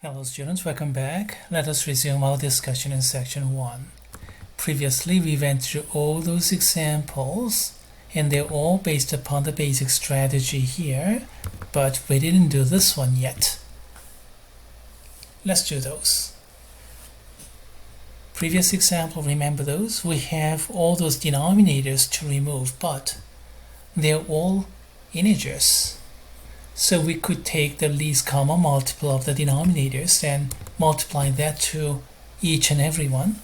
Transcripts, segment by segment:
Hello students, welcome back. Let us resume our discussion in section 1. Previously we went through all those examples and they're all based upon the basic strategy here, but we didn't do this one yet. Let's do those. Previous example, remember those? We have all those denominators to remove, but they're all integers. So we could take the least common multiple of the denominators and multiply that to each and every one.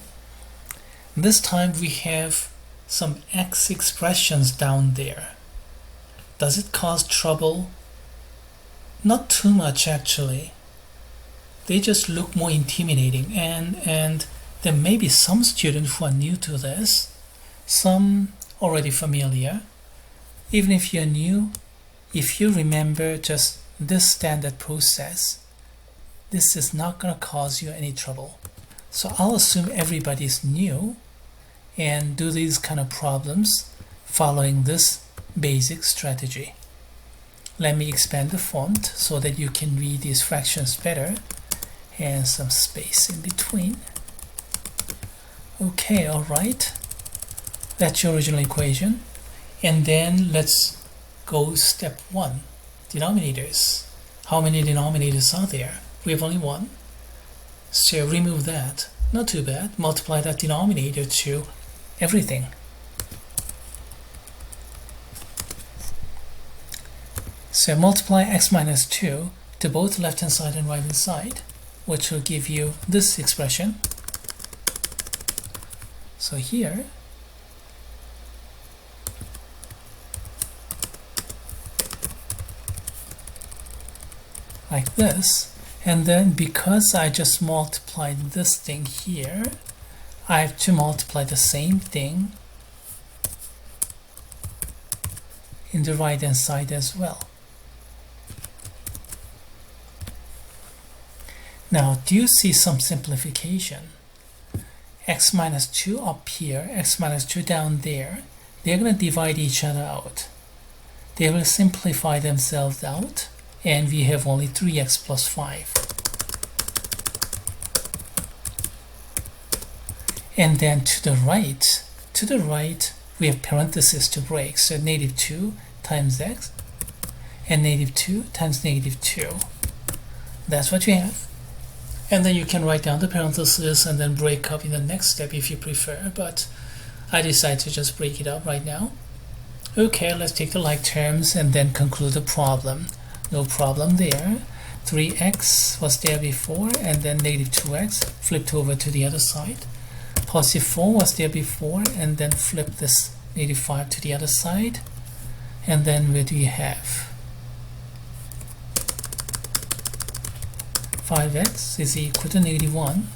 This time we have some x expressions down there. Does it cause trouble? Not too much actually. They just look more intimidating, and there may be some students who are new to this, some already familiar. Even if you're new, if you remember just this standard process, this is not going to cause you any trouble. So I'll assume everybody's new and do these kind of problems following this basic strategy. Let me expand the font so that you can read these fractions better, and some space in between. Okay, all right. That's your original equation. And then let's go step 1. Denominators. How many denominators are there? We have only one. So remove that. Not too bad. Multiply that denominator to everything. So multiply x minus 2 to both left hand side and right hand side, which will give you this expression. So here, like this, and then because I just multiplied this thing here, I have to multiply the same thing in the right hand side as well. Now, do you see some simplification? X minus 2 up here, x minus 2 down there, they're going to divide each other out. They will simplify themselves out, and we have only 3x plus 5. And then to the right, we have parentheses to break. So negative 2 times x, and negative 2 times negative 2. That's what we have. And then you can write down the parentheses and then break up in the next step if you prefer, but I decided to just break it up right now. Okay, let's take the like terms and then conclude the problem. No problem there. 3x was there before, and then negative 2x flipped over to the other side. Positive 4 was there before, and then flip this negative 5 to the other side. And then what do you have? 5x is equal to negative 1.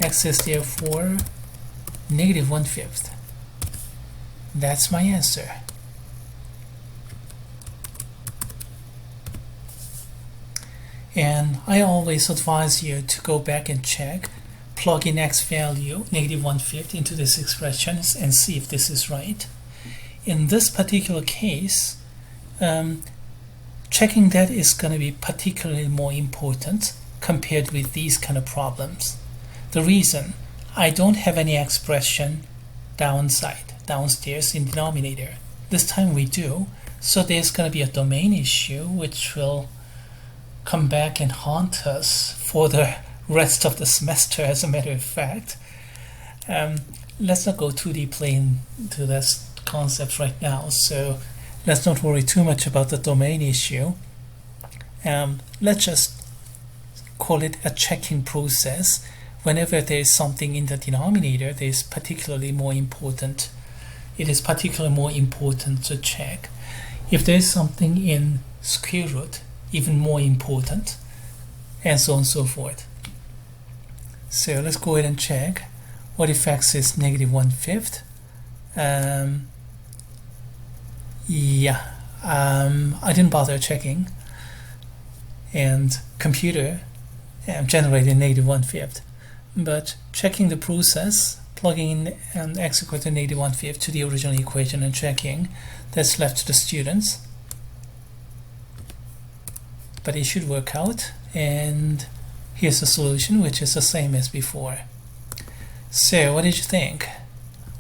X is therefore negative 1/5. That's my answer. And I always advise you to go back and check, plug in x value, negative 1/5, into this expression and see if this is right. In this particular case, checking that is going to be particularly more important compared with these kind of problems. The reason, I don't have any expression downstairs in denominator. This time we do, so there's going to be a domain issue which will come back and haunt us for the rest of the semester, as a matter of fact. Let's not go too deeply into this concept right now, so let's not worry too much about the domain issue. Let's just call it a checking process. Whenever there is something in the denominator, it is particularly more important to check. If there is something in square root, even more important, and so on and so forth. So let's go ahead and check. What if x is negative 1/5? I didn't bother checking, and computer generated negative 1/5. But checking the process, plugging in x equal to negative 1/5 to the original equation and checking, that's left to the students. but it should work out. And here's the solution, which is the same as before. So what did you think?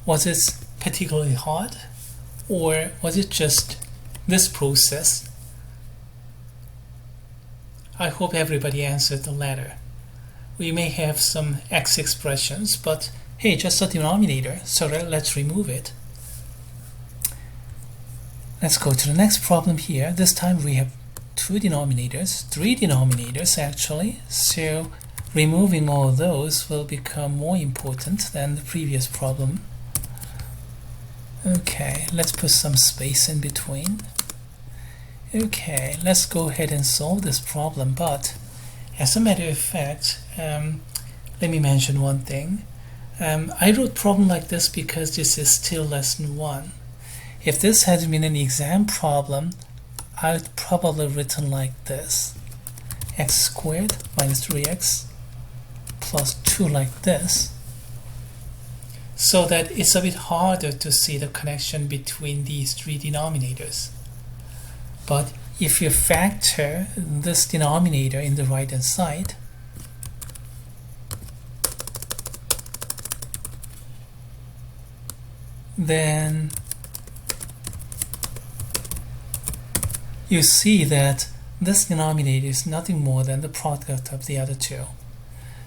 Was it particularly hard, or was it just this process? I hope everybody answered the latter. We may have some x expressions, but hey, just a denominator, so let's remove it. Let's go to the next problem here. This time we have three denominators actually, so removing all those will become more important than the previous problem. Okay, let's put some space in between. Okay, let's go ahead and solve this problem, but as a matter of fact, let me mention one thing. I wrote problem like this because this is still lesson 1. If this had been an exam problem, I would probably written like this: x squared minus 3x plus 2, like this, so that it's a bit harder to see the connection between these three denominators. But if you factor this denominator in the right hand side, then you see that this denominator is nothing more than the product of the other two.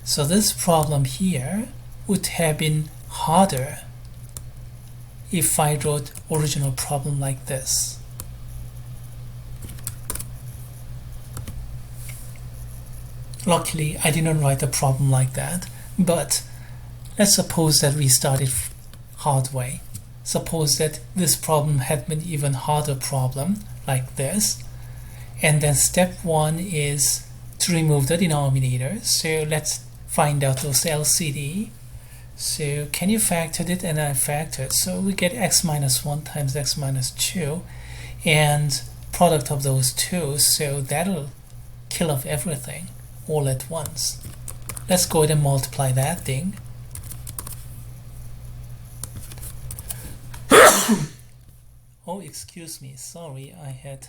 So this problem here would have been harder if I wrote original problem like this. Luckily, I didn't write a problem like that, but let's suppose that we started hard way. Suppose that this problem had been even harder problem like this, and then step 1 is to remove the denominator. So let's find out those LCD. So can you factor it? And I factored, so we get x minus 1 times x minus 2 and product of those two, so that'll kill off everything all at once. Let's go ahead and multiply that thing. Oh, excuse me, sorry, I had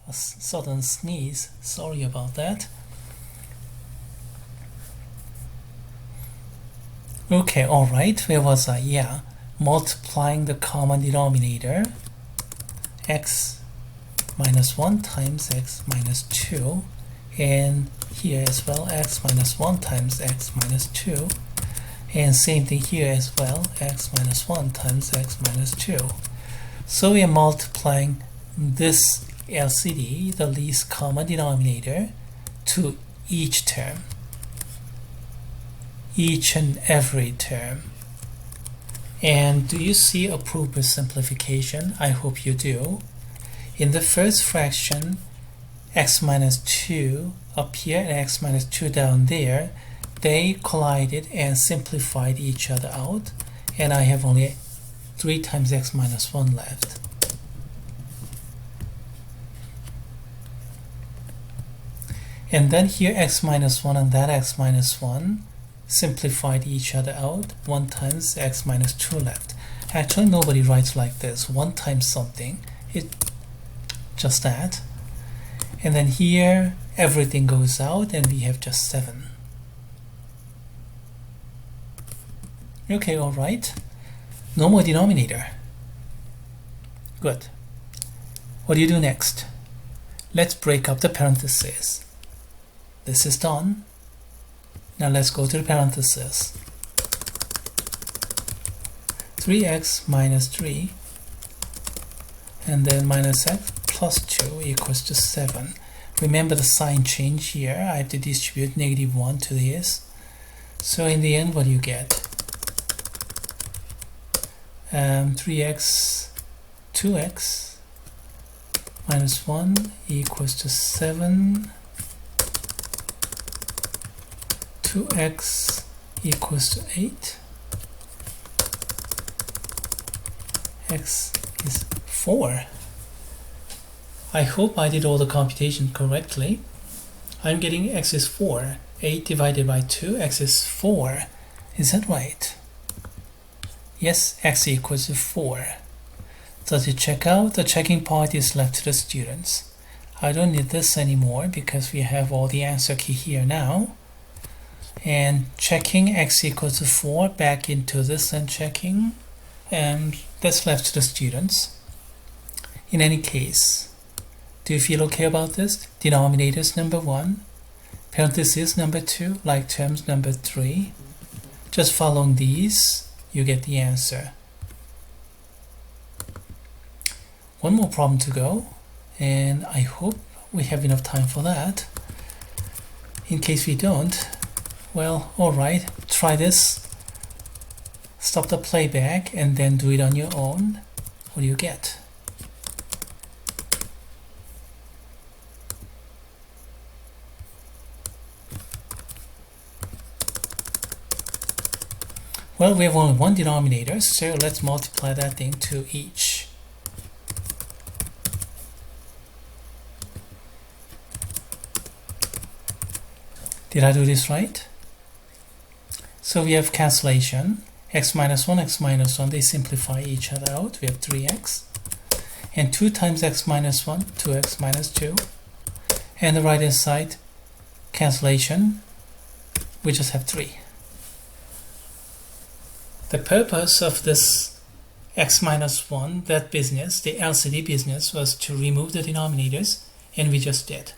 a sudden sneeze. Sorry about that. Okay, alright, where was I? Yeah, multiplying the common denominator, x minus 1 times x minus 2, and here as well, x minus 1 times x minus 2, and same thing here as well, x minus 1 times x minus 2. So we are multiplying this LCD, the least common denominator, to each term, each and every term. And do you see appropriate simplification? I hope you do. In the first fraction, x minus 2 up here and x minus 2 down there, they collided and simplified each other out, and I have only 3 times x minus 1 left. And then here x minus 1 and that x minus 1 simplified each other out, 1 times x minus 2 left. Actually, nobody writes like this, 1 times something, it just that. And then here everything goes out and we have just 7. Okay, alright. No more denominator. Good. What do you do next? Let's break up the parentheses. This is done. Now let's go to the parentheses. 3x minus 3 and then minus x plus 2 equals to 7. Remember the sign change here. I have to distribute -1 to this. So in the end, what do you get? 3x, 2x minus 1 equals to 7. 2x equals to 8. X is 4. I hope I did all the computation correctly. I'm getting x is 4. 8 divided by 2, x is 4. Is that right? Yes, x equals to 4. Does it check out? The checking part is left to the students. I don't need this anymore because we have all the answer key here now. And checking x equals to 4 back into this and checking, and that's left to the students. In any case, do you feel okay about this? Denominators number 1, parentheses number 2, like terms number 3. Just following these, you get the answer. One more problem to go, and I hope we have enough time for that. In case we don't, well, alright, try this. Stop the playback and then do it on your own. What do you get? Well, we have only one denominator, so let's multiply that thing to each. Did I do this right? So we have cancellation. X minus 1, x minus 1, they simplify each other out. We have 3x. And 2 times x minus 1, 2x minus 2. And the right hand side, cancellation, we just have 3. The purpose of this x minus 1, that business, the LCD business, was to remove the denominators, and we just did.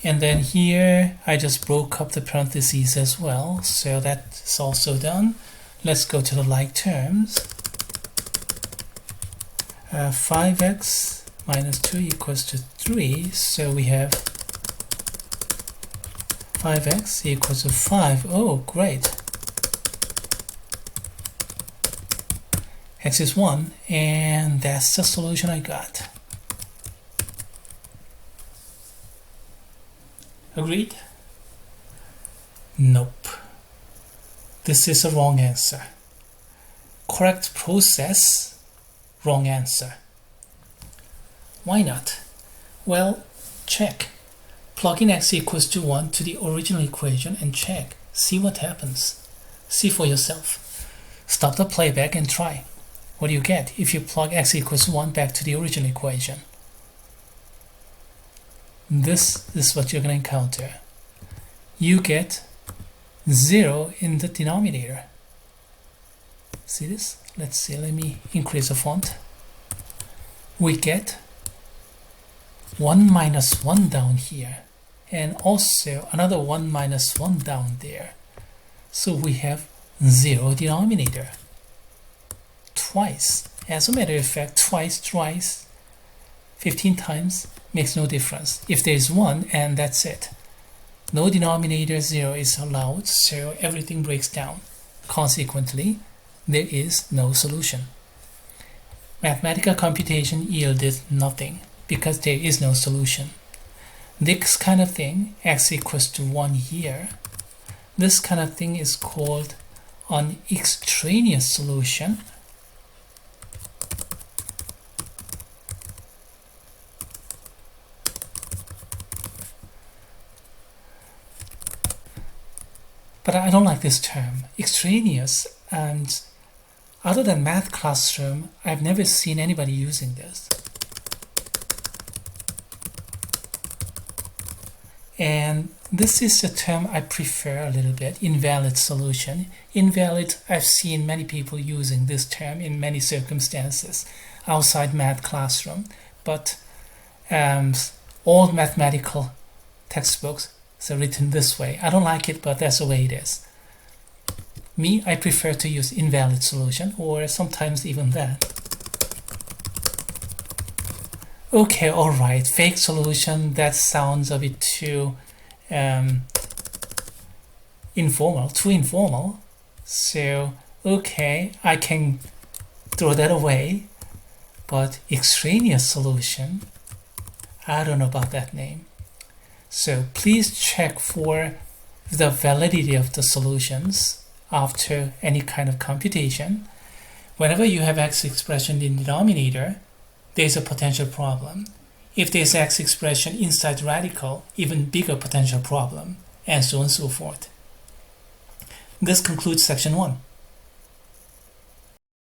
And then here, I just broke up the parentheses as well, so that's also done. Let's go to the like terms. 5x minus 2 equals to 3, so we have 5x equals to 5. Oh, great. X is 1, and that's the solution I got. Agreed? Nope. This is a wrong answer. Correct process, wrong answer. Why not? Well, check. Plug in x equals to 1 to the original equation and check. See what happens. See for yourself. Stop the playback and try. What do you get if you plug x equals 1 back to the original equation? This is what you're going to encounter. You get 0 in the denominator. See this? Let's see, let me increase the font. We get 1 minus 1 down here, and also another 1 minus 1 down there. So we have 0 denominator. Twice. As a matter of fact, twice, 15 times makes no difference. If there is 1, and that's it. No denominator 0 is allowed, so everything breaks down. Consequently, there is no solution. Mathematical computation yielded nothing because there is no solution. This kind of thing, x equals to 1 here, this kind of thing is called an extraneous solution. But I don't like this term, extraneous, and other than math classroom, I've never seen anybody using this. And this is a term I prefer a little bit, invalid solution. Invalid, I've seen many people using this term in many circumstances outside math classroom, but all mathematical textbooks are written this way. I don't like it, but that's the way it is. Me, I prefer to use invalid solution, or sometimes even that. Okay, alright, fake solution, that sounds a bit too informal, too informal. So, okay, I can throw that away, but extraneous solution, I don't know about that name. So please check for the validity of the solutions after any kind of computation. Whenever you have x expression in the denominator, there's a potential problem. If there's x expression inside radical, even bigger potential problem, and so on and so forth. This concludes section 1.